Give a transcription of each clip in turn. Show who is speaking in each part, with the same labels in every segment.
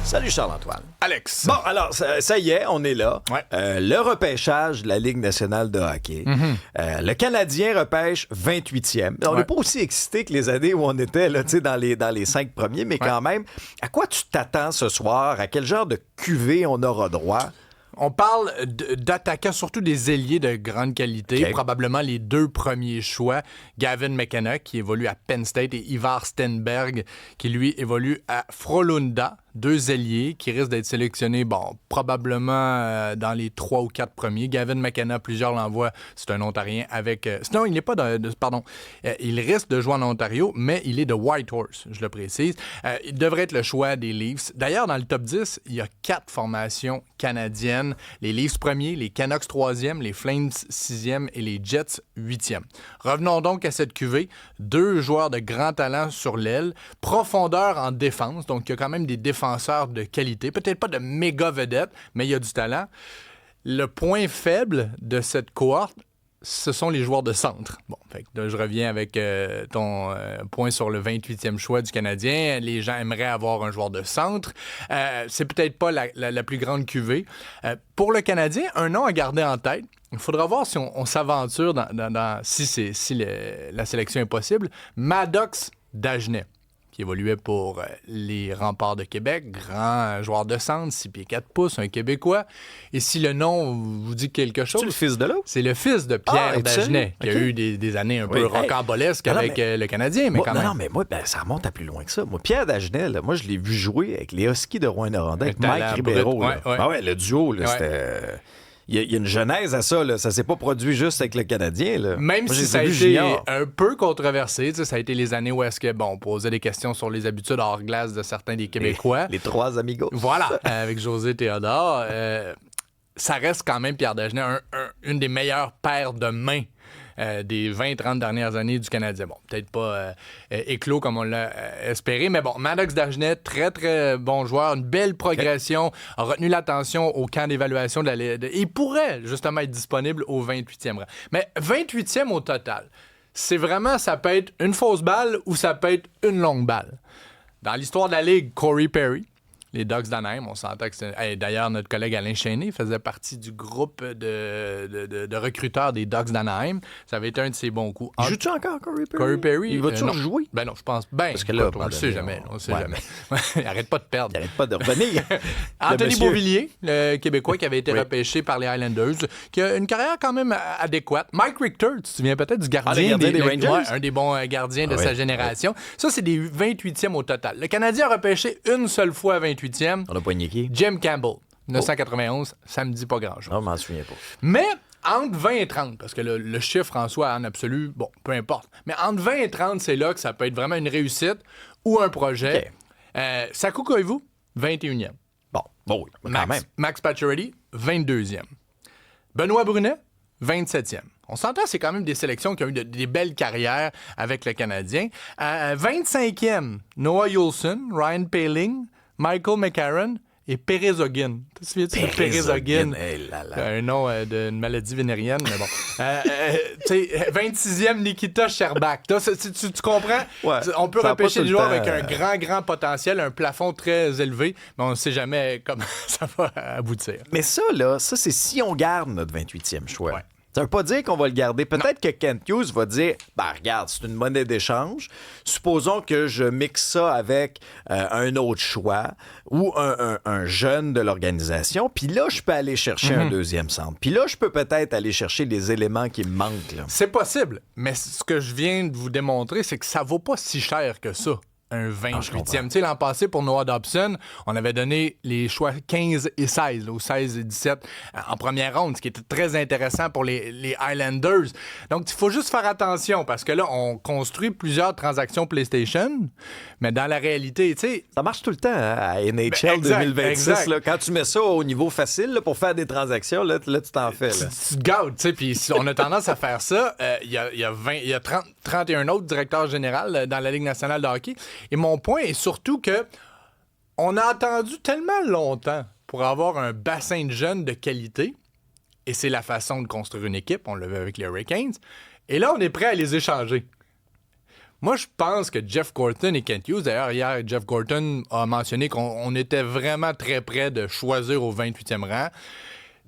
Speaker 1: Salut Charles-Antoine.
Speaker 2: Alex.
Speaker 1: Bon, alors, ça y est, on est là.
Speaker 2: Ouais.
Speaker 1: Le repêchage de la Ligue nationale de hockey. Le Canadien repêche 28e. On n'est pas aussi excité que les années où on était là, dans les 5 premiers, mais quand même, à quoi tu t'attends ce soir? À quel genre de cuvée on aura droit?
Speaker 2: On parle d'attaquants, surtout des ailiers de grande qualité.
Speaker 1: Okay.
Speaker 2: Probablement les 2 premiers choix. Gavin McKenna, qui évolue à Penn State, et Ivar Stenberg, qui lui évolue à Frölunda. 2 ailiers qui risquent d'être sélectionnés, probablement dans les 3 ou 4 premiers. Gavin McKenna, plusieurs l'envoient, c'est un Ontarien avec... Non, il n'est pas pardon. Il risque de jouer en Ontario, mais il est de Whitehorse, je le précise. Il devrait être le choix des Leafs. D'ailleurs, dans le top 10, il y a 4 formations canadiennes. Les Leafs premiers, les Canucks 3e, les Flames 6e et les Jets 8e. Revenons donc à cette cuvée. 2 joueurs de grand talent sur l'aile. Profondeur en défense, donc il y a quand même des défenseurs de qualité. Peut-être pas de méga vedettes, mais il y a du talent. Le point faible de cette cohorte, ce sont les joueurs de centre. Bon, fait que là, je reviens avec ton point sur le 28e choix du Canadien. Les gens aimeraient avoir un joueur de centre. C'est peut-être pas la plus grande cuvée. Pour le Canadien, un nom à garder en tête. Il faudra voir si on s'aventure si la sélection est possible. Maddox Dagenet, qui évoluait pour les Remparts de Québec, grand joueur de centre, 6 pieds 4 pouces, un Québécois. Et si le nom vous dit quelque chose...
Speaker 1: C'est le fils de l'autre?
Speaker 2: C'est le fils de Pierre Dagenet, qui a eu des années un peu rocambolesques avec le Canadien, mais quand même.
Speaker 1: Non, mais moi, ça remonte à plus loin que ça. Moi, Pierre Dagenet, là, moi, je l'ai vu jouer avec les Huskies de Rouyn-Noranda, avec Mike Ribeiro. Le duo, là, c'était... Il y a une genèse à ça, là. Ça s'est pas produit juste avec le Canadien, là.
Speaker 2: Même
Speaker 1: moi,
Speaker 2: si ça a été un peu controversé, ça a été les années où est-ce que, on posait des questions sur les habitudes hors glace de certains des Québécois.
Speaker 1: Les 3 amigos.
Speaker 2: Voilà, avec José Théodore. Ça reste quand même, Pierre Dagenet, une des meilleures paires de mains des 20-30 dernières années du Canadien. Bon, peut-être pas éclos comme on l'a espéré, mais bon, Maddox Dagenet, très, très bon joueur, une belle progression, a retenu l'attention au camp d'évaluation de la Ligue. Il pourrait, justement, être disponible au 28e rang. Mais 28e au total, c'est vraiment, ça peut être une fausse balle ou ça peut être une longue balle. Dans l'histoire de la Ligue, Corey Perry, les Ducks d'Anaheim, on s'entend que c'est... D'ailleurs, notre collègue Alain Chéné faisait partie du groupe de recruteurs des Ducks d'Anaheim. Ça avait été un de ses bons coups.
Speaker 1: Il joue-tu encore, Corey Perry?
Speaker 2: Corey Perry?
Speaker 1: Il va toujours jouer?
Speaker 2: Ben non, je pense... Parce
Speaker 1: que là,
Speaker 2: on le sait jamais. On le sait jamais. Il arrête pas de perdre.
Speaker 1: Il arrête pas de revenir.
Speaker 2: Anthony Beauvillier, le Québécois qui avait été repêché par les Highlanders, qui a une carrière quand même adéquate. Mike Richter, tu te souviens peut-être du gardien
Speaker 1: des Rangers?
Speaker 2: Ouais, un des bons gardiens de sa génération. Ça, c'est des 28e au total. Le Canadien a repêché une seule fois 28e.
Speaker 1: On a poigné qui?
Speaker 2: Jim Campbell, 1991, ça me dit pas grand-chose.
Speaker 1: Non, je m'en souviens pas.
Speaker 2: Mais entre 20 et 30, parce que le chiffre en soi, en absolu, peu importe. Mais entre 20 et 30, c'est là que ça peut être vraiment une réussite ou un projet. Okay. Saku Koivu, 21e.
Speaker 1: Bon, oui, quand même.
Speaker 2: Max Pacioretty, 22e. Benoît Brunet, 27e. On s'entend, c'est quand même des sélections qui ont eu des belles carrières avec le Canadien. 25e, Noah Juulsen, Ryan Poehling, Michael McCarron et Perez-Ogin. Tu te souviens-tu de Perez-Ogin? Un nom d'une maladie vénérienne, mais bon. 26e, Nikita Sherbak. Tu comprends? Ouais, on peut repêcher des joueurs avec un grand potentiel, un plafond très élevé, mais on ne sait jamais comment ça va aboutir.
Speaker 1: Mais ça, c'est si on garde notre 28e choix.
Speaker 2: Ouais.
Speaker 1: Ça veut pas dire qu'on va le garder. Peut-être que Kent Hughes va dire, regarde, c'est une monnaie d'échange. Supposons que je mixe ça avec un autre choix ou un jeune de l'organisation. Puis là, je peux aller chercher un deuxième centre. Puis là, je peux peut-être aller chercher les éléments qui me manquent. Là.
Speaker 2: C'est possible. Mais ce que je viens de vous démontrer, c'est que ça vaut pas si cher que ça. Un 28e. Tu sais, l'an passé, pour Noah Dobson, on avait donné les choix 15 et 16, ou 16 et 17 en première ronde, ce qui était très intéressant pour les Highlanders. Donc, il faut juste faire attention, parce que là, on construit plusieurs transactions PlayStation, mais dans la réalité, tu sais...
Speaker 1: Ça marche tout le temps, à NHL 2026. Là, quand tu mets ça au niveau facile là, pour faire des transactions, là tu t'en fais. Là.
Speaker 2: Tu te gâtes, tu sais, puis on a tendance à faire ça. Il y a 31 autres directeurs généraux dans la Ligue nationale de hockey. Et mon point est surtout que on a attendu tellement longtemps pour avoir un bassin de jeunes de qualité, et c'est la façon de construire une équipe, on l'a vu avec les Hurricanes, et là, on est prêt à les échanger. Moi, je pense que Jeff Gorton et Kent Hughes, d'ailleurs, hier, Jeff Gorton a mentionné qu'on était vraiment très près de choisir au 28e rang.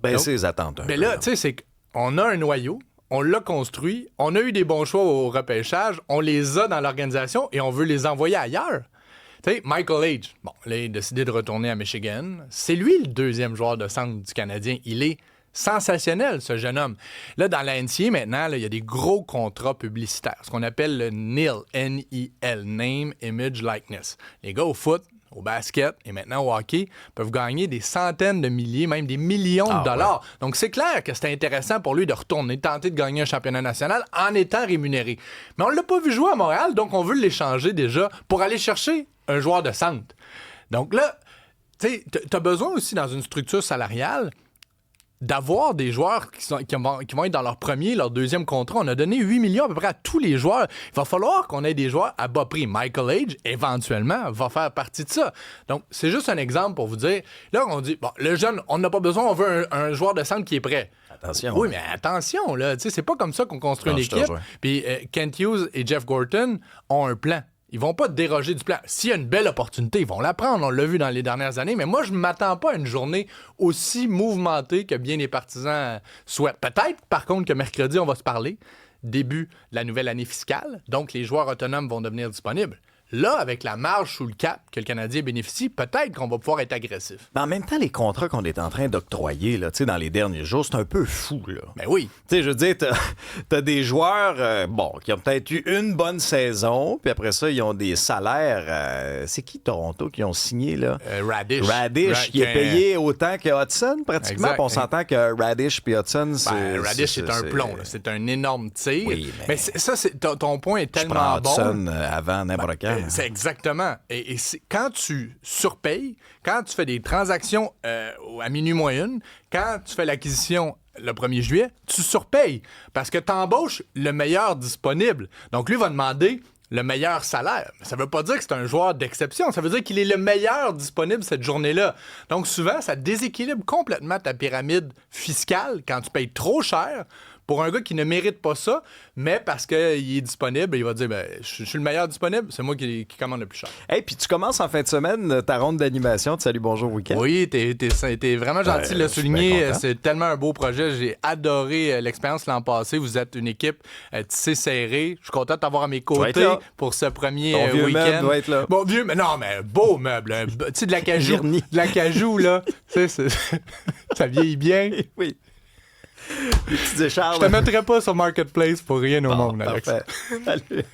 Speaker 1: Baisser les attentes.
Speaker 2: Mais là, tu sais, c'est qu'on a un noyau, on l'a construit, on a eu des bons choix au repêchage, on les a dans l'organisation et on veut les envoyer ailleurs. Tu sais, Michael Age, bon, là, il a décidé de retourner à Michigan. C'est lui le deuxième joueur de centre du Canadien. Il est sensationnel, ce jeune homme. Là, dans la NCAA, maintenant, là, il y a des gros contrats publicitaires, ce qu'on appelle le NIL, N-I-L, Name, Image, Likeness. Les gars au foot, au basket et maintenant au hockey peuvent gagner des centaines de milliers, même des millions de dollars. Ouais. Donc, c'est clair que c'est intéressant pour lui de retourner, tenter de gagner un championnat national en étant rémunéré. Mais on ne l'a pas vu jouer à Montréal, donc on veut l'échanger déjà pour aller chercher un joueur de centre. Donc là, tu sais, t'as besoin aussi dans une structure salariale d'avoir des joueurs qui vont être dans leur premier, leur deuxième contrat. On a donné 8 millions à peu près à tous les joueurs. Il va falloir qu'on ait des joueurs à bas prix. Michael Age, éventuellement, va faire partie de ça. Donc, c'est juste un exemple pour vous dire, là, on dit, bon, le jeune, on n'a pas besoin, on veut un joueur de centre qui est prêt.
Speaker 1: Attention.
Speaker 2: Oui, mais attention, là, tu sais, c'est pas comme ça qu'on construit une équipe. Puis Kent Hughes et Jeff Gorton ont un plan. Ils vont pas déroger du plan. S'il y a une belle opportunité, ils vont la prendre. On l'a vu dans les dernières années. Mais moi, je ne m'attends pas à une journée aussi mouvementée que bien les partisans souhaitent. Peut-être, par contre, que mercredi, on va se parler. Début de la nouvelle année fiscale. Donc, les joueurs autonomes vont devenir disponibles. Là, avec la marge sous le cap que le Canadien bénéficie, peut-être qu'on va pouvoir être agressif.
Speaker 1: Mais en même temps, les contrats qu'on est en train d'octroyer là, dans les derniers jours, c'est un peu fou. Là.
Speaker 2: Ben oui.
Speaker 1: Je veux dire, t'as des joueurs qui ont peut-être eu une bonne saison, puis après ça, ils ont des salaires. C'est qui Toronto qui ont signé? Là?
Speaker 2: Radish.
Speaker 1: Qui est payé autant que Hudson, pratiquement.
Speaker 2: Exact.
Speaker 1: On s'entend que Radish puis Hudson, c'est...
Speaker 2: Radish, c'est un plomb. Là. C'est un énorme tir.
Speaker 1: Oui,
Speaker 2: mais ça, ton point est tellement bon.
Speaker 1: Hudson avant n'importe quand.
Speaker 2: C'est exactement. Et quand tu surpayes, quand tu fais des transactions à minuit moyenne, quand tu fais l'acquisition le 1er juillet, tu surpayes parce que tu embauches le meilleur disponible. Donc, lui va demander le meilleur salaire. Ça ne veut pas dire que c'est un joueur d'exception. Ça veut dire qu'il est le meilleur disponible cette journée-là. Donc, souvent, ça déséquilibre complètement ta pyramide fiscale quand tu payes trop cher pour un gars qui ne mérite pas ça, mais parce qu'il est disponible, il va dire je suis le meilleur disponible, c'est moi qui commande le plus cher.
Speaker 1: Hey, puis tu commences en fin de semaine ta ronde d'animation de Salut Bonjour Week-end.
Speaker 2: Oui, t'es vraiment gentil de le souligner. C'est tellement un beau projet. J'ai adoré l'expérience l'an passé. Vous êtes une équipe tissée serrée. Je suis content de t'avoir à mes côtés pour ce premier
Speaker 1: Ton vieux
Speaker 2: week-end.
Speaker 1: meuble doit être là.
Speaker 2: Bon, vieux, mais non, mais beau meuble. Tu sais, de la cajou. De la cajou, là. Ça vieillit bien.
Speaker 1: Oui. Les petits écharpes.
Speaker 2: Je te mettrai pas sur Marketplace pour rien au monde, Alex.
Speaker 1: Parfait. Salut.